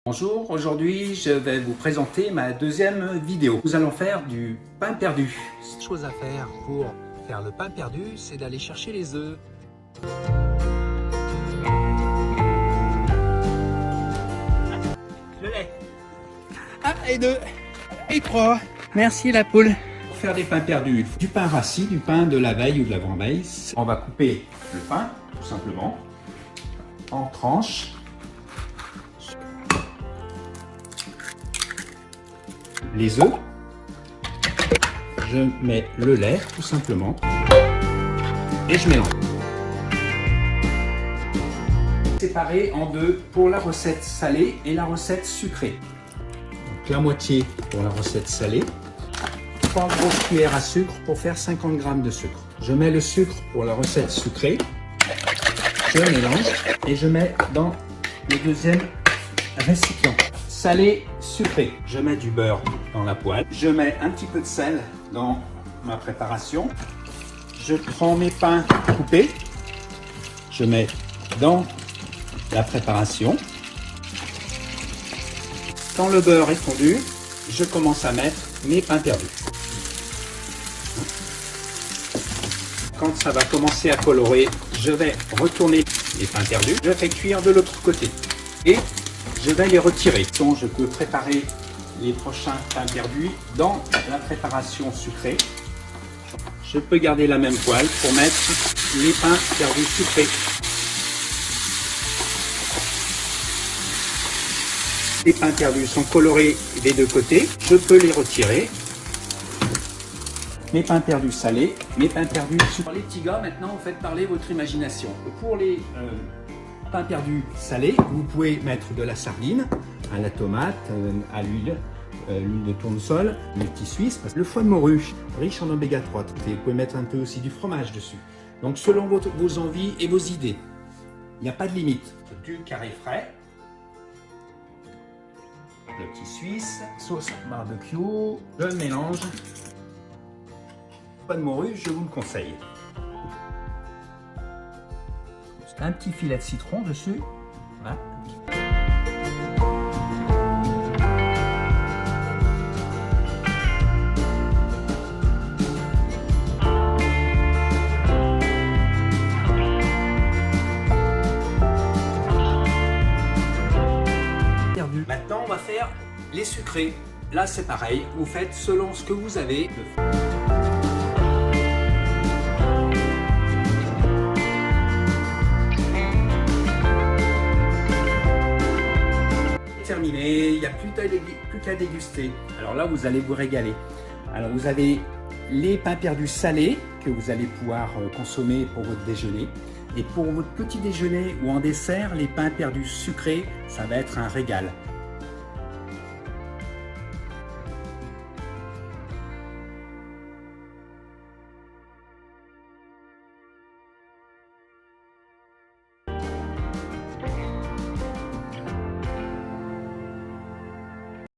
Bonjour, aujourd'hui je vais vous présenter ma deuxième vidéo. Nous allons faire du pain perdu. Cette chose à faire pour faire le pain perdu, c'est d'aller chercher les œufs. Le lait. 1 et 2 et 3. Merci la poule. Pour faire des pains perdus, il faut du pain rassis, du pain de la veille ou de l'avant-veille. On va couper le pain, tout simplement, en tranches. Les œufs, je mets le lait tout simplement et je mélange. Séparé en deux pour la recette salée et la recette sucrée. Donc la moitié pour la recette salée, 3 grosses cuillères à sucre pour faire 50 g de sucre. Je mets le sucre pour la recette sucrée, je mélange et je mets dans le deuxième récipient. Salé, sucré. Je mets du beurre dans la poêle. Je mets un petit peu de sel dans ma préparation. Je prends mes pains coupés. Je mets dans la préparation. Quand le beurre est fondu, je commence à mettre mes pains perdus. Quand ça va commencer à colorer, je vais retourner les pains perdus. Je fais cuire de l'autre côté. Et je vais les retirer. Donc, je peux préparer les prochains pains perdus dans la préparation sucrée. Je peux garder la même poêle pour mettre les pains perdus sucrés. Les pains perdus sont colorés des deux côtés. Je peux les retirer. Mes pains perdus salés, mes pains perdus sucrés. Les petits gars, maintenant, vous faites parler votre imagination. Pour les pain perdu salé, vous pouvez mettre de la sardine, à la tomate, à l'huile de tournesol, le petit suisse, le foie de morue, riche en oméga 3. Vous pouvez mettre un peu aussi du fromage dessus. Donc selon vos envies et vos idées, il n'y a pas de limite. Du carré frais, le petit suisse, sauce barbecue, je mélange. Foie de morue, je vous le conseille. Un petit filet de citron dessus. Voilà. Maintenant, on va faire les sucrés. Là, c'est pareil. Vous faites selon ce que vous avez. Terminé, il n'y a plus qu'à déguster. Alors là, vous allez vous régaler. Alors vous avez les pains perdus salés que vous allez pouvoir consommer pour votre déjeuner. Et pour votre petit déjeuner ou en dessert, les pains perdus sucrés, ça va être un régal.